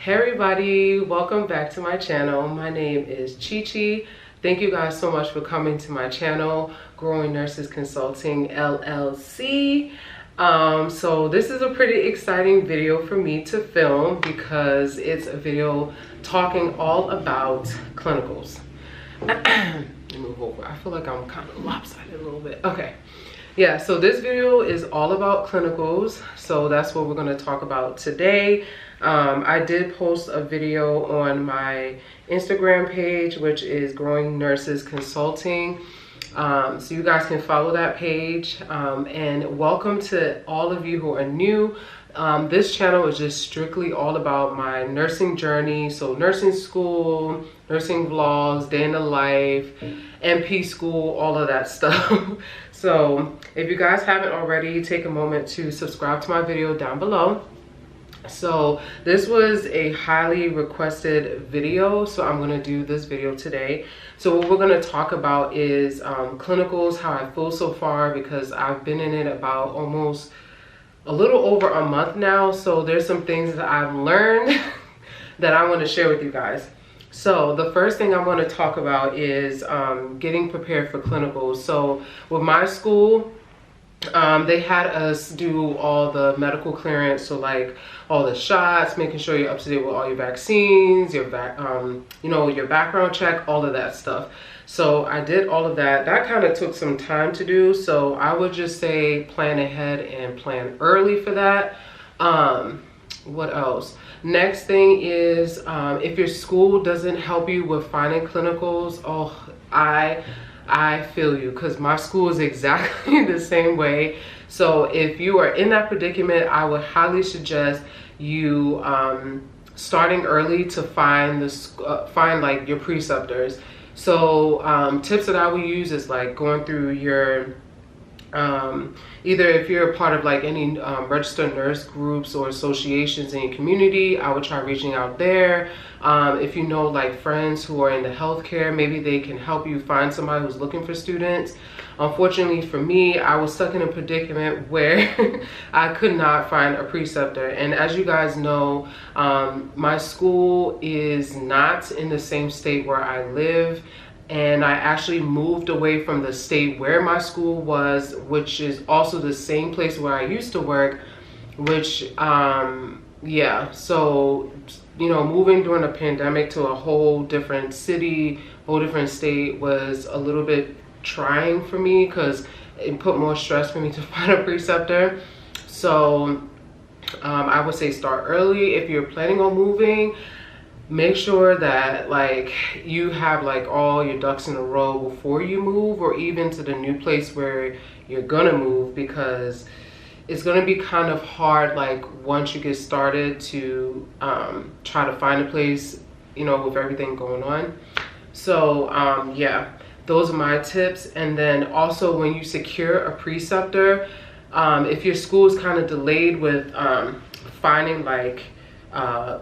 Hey everybody, welcome back to my channel. My name is Chi. Thank you guys so much for coming to my channel, Growing Nurses Consulting LLC. So this is a pretty exciting video for me to film because it's a video talking all about clinicals. Let me move over. I feel like I'm kind of lopsided a little bit. Okay. Yeah, so this video is all about clinicals. So that's what we're going to talk about today. I did post a video on my Instagram page, which is Growing Nurses Consulting. So you guys can follow that page. And welcome to all of you who are new. This channel is just strictly all about my nursing journey. So nursing school, nursing vlogs, day in the life, NP school, all of that stuff. So if you guys haven't already, take a moment to subscribe to my video down below. So this was a highly requested video, so I'm going to do this video today. So what we're going to talk about is clinicals, how I feel so far, because I've been in it about almost a little over a month now. So there's some things that I've learned that I want to share with you guys. So the first thing I want to talk about is getting prepared for clinicals. So with my school, they had us do all the medical clearance, so like all the shots, making sure you're up to date with all your vaccines, your your background check, all of that stuff. So I did all of that. That kind of took some time to do, so I would just say plan ahead and plan early for that. What else? Next thing is if your school doesn't help you with finding clinicals, oh, I feel you, because my school is exactly the same way. So if you are in that predicament, I would highly suggest you starting early to find like your preceptors. So tips that I would use is like going through your either if you're a part of like any registered nurse groups or associations in your community, I would try reaching out there. If you know like friends who are in the healthcare, maybe they can help you find somebody who's looking for students. Unfortunately for me, I was stuck in a predicament where I could not find a preceptor. And as you guys know, my school is not in the same state where I live. And I actually moved away from the state where my school was, which is also the same place where I used to work, which, yeah, so, you know, moving during a pandemic to a whole different city, whole different state was a little bit trying for me because it put more stress for me to find a preceptor. So I would say start early. If you're planning on moving, make sure that like you have like all your ducks in a row before you move, or even to the new place where you're gonna move, because it's gonna be kind of hard like once you get started to try to find a place, you know, with everything going on. So yeah, those are my tips. And then also when you secure a preceptor, if your school is kind of delayed with finding like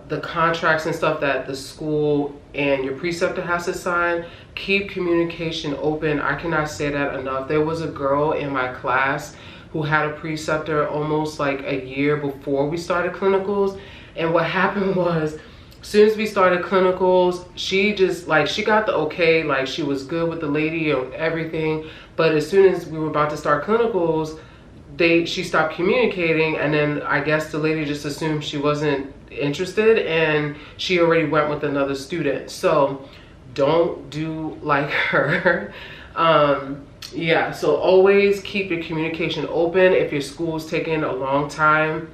the contracts and stuff that the school and your preceptor has to sign, keep communication open. I cannot say that enough. There was a girl in my class who had a preceptor almost like a year before we started clinicals. And what happened was, as soon as we started clinicals, she just like, she got the okay, like she was good with the lady and everything. But as soon as we were about to start clinicals, she stopped communicating, and then I guess the lady just assumed she wasn't interested and she already went with another student. So don't do like her. Yeah, so always keep your communication open. If your school's taking a long time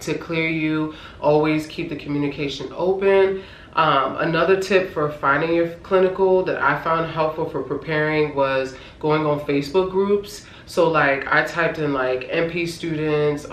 to clear you, always keep the communication open. Another tip for finding your clinical that I found helpful for preparing was going on Facebook groups. So like I typed in like NP students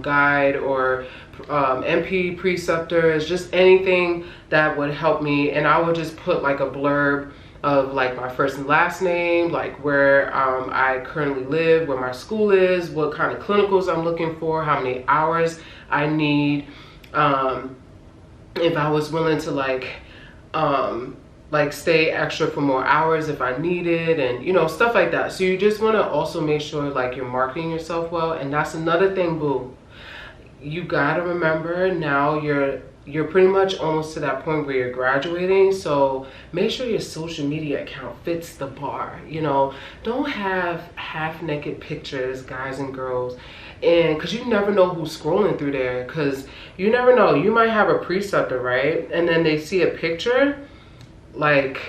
guide, or NP preceptors, just anything that would help me. And I would just put like a blurb of like my first and last name, like where I currently live, where my school is, what kind of clinicals I'm looking for, how many hours I need, if I was willing to like stay extra for more hours if I needed, and you know, stuff like that. So you just want to also make sure like you're marketing yourself well. And that's another thing, boo. you gotta remember now you're pretty much almost to that point where you're graduating, so make sure your social media account fits the bar. You know, don't have half-naked pictures, guys and girls, and because you never know who's scrolling through there, because you never know, you might have a preceptor, right, and then they see a picture like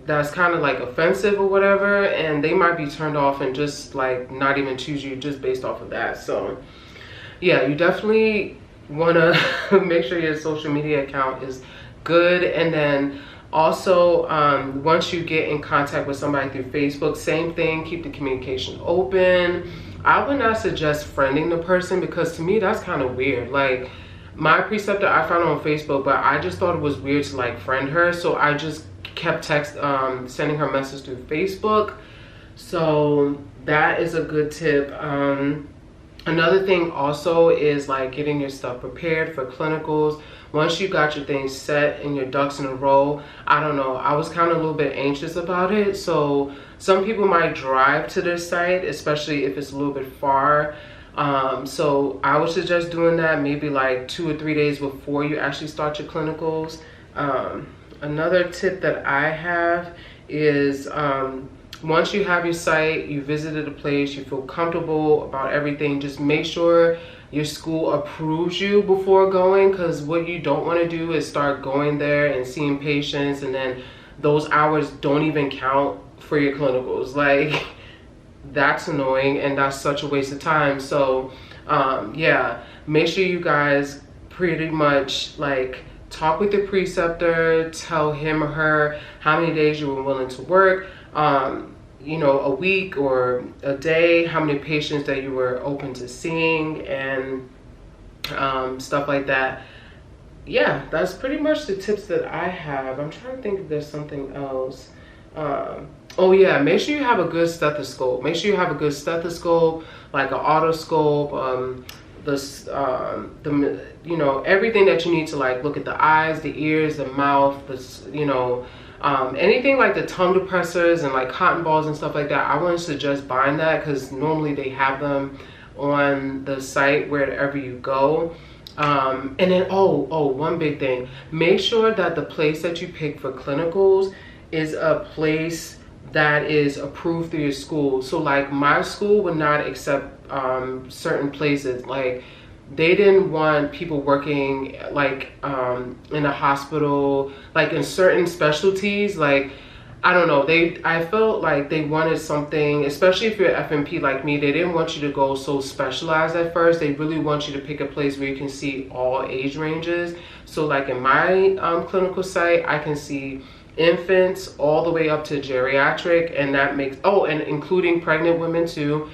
that's kind of like offensive or whatever, and they might be turned off and just like not even choose you just based off of that. So yeah, you definitely want to make sure your social media account is good. And then also once you get in contact with somebody through Facebook, same thing, keep the communication open. I would not suggest friending the person, because to me that's kind of weird. Like my preceptor I found on Facebook, but I just thought it was weird to like friend her, so I just kept sending her message through Facebook. So that is a good tip. Another thing also is like getting your stuff prepared for clinicals. Once you got your things set and your ducks in a row, I don't know, I was kind of a little bit anxious about it. So some people might drive to their site, especially if it's a little bit far. So I would suggest doing that maybe like 2 or 3 days before you actually start your clinicals. Another tip that I have is once you have your site, you visited a place, you feel comfortable about everything, just make sure your school approves you before going, because what you don't want to do is start going there and seeing patients and then those hours don't even count for your clinicals. Like that's annoying and that's such a waste of time. So yeah, make sure you guys pretty much like talk with your preceptor, tell him or her how many days you were willing to work, you know, a week or a day, how many patients that you were open to seeing, and stuff like that. Yeah, that's pretty much the tips that I have. I'm trying to think if there's something else. Oh yeah, make sure you have a good stethoscope. Make sure you have a good stethoscope, like an otoscope, the you know, everything that you need to like look at the eyes, the ears, the mouth, the, you know, anything like the tongue depressors and like cotton balls and stuff like that. I wouldn't suggest buying that, because normally they have them on the site wherever you go. And then one big thing, make sure that the place that you pick for clinicals is a place that is approved through your school. So like my school would not accept certain places. Like they didn't want people working like in a hospital, like in certain specialties. Like I don't know, I felt like they wanted something, especially if you're FNP like me, they didn't want you to go so specialized at first. They really want you to pick a place where you can see all age ranges. So like in my clinical site, I can see infants all the way up to geriatric, and that makes, oh, and including pregnant women too.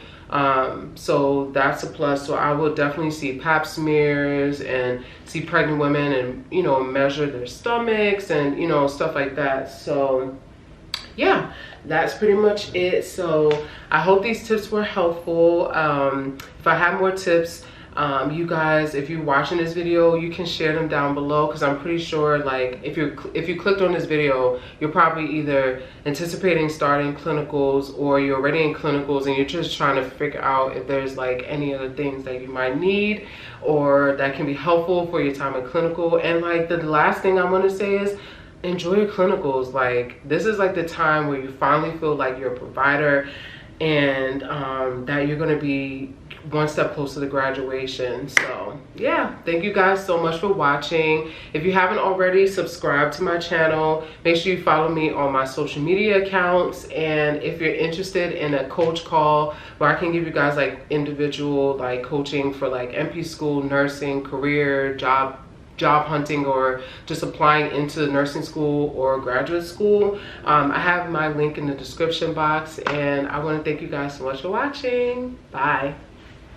So that's a plus. So I will definitely see pap smears and see pregnant women and, you know, measure their stomachs and, you know, stuff like that. So yeah, that's pretty much it. So I hope these tips were helpful. If I have more tips, you guys, if you're watching this video, you can share them down below, because I'm pretty sure like if you clicked on this video, you're probably either anticipating starting clinicals or you're already in clinicals and you're just trying to figure out if there's like any other things that you might need or that can be helpful for your time in clinical. And like the last thing I want to say is enjoy your clinicals. Like this is like the time where you finally feel like you're a provider, and that you're going to be one step closer to graduation. So yeah, thank you guys so much for watching. If you haven't already, subscribe to my channel. Make sure you follow me on my social media accounts. And if you're interested in a coach call where I can give you guys like individual like coaching for like NP school, nursing, career, job hunting, or just applying into nursing school or graduate school, I have my link in the description box. And I want to thank you guys so much for watching. Bye.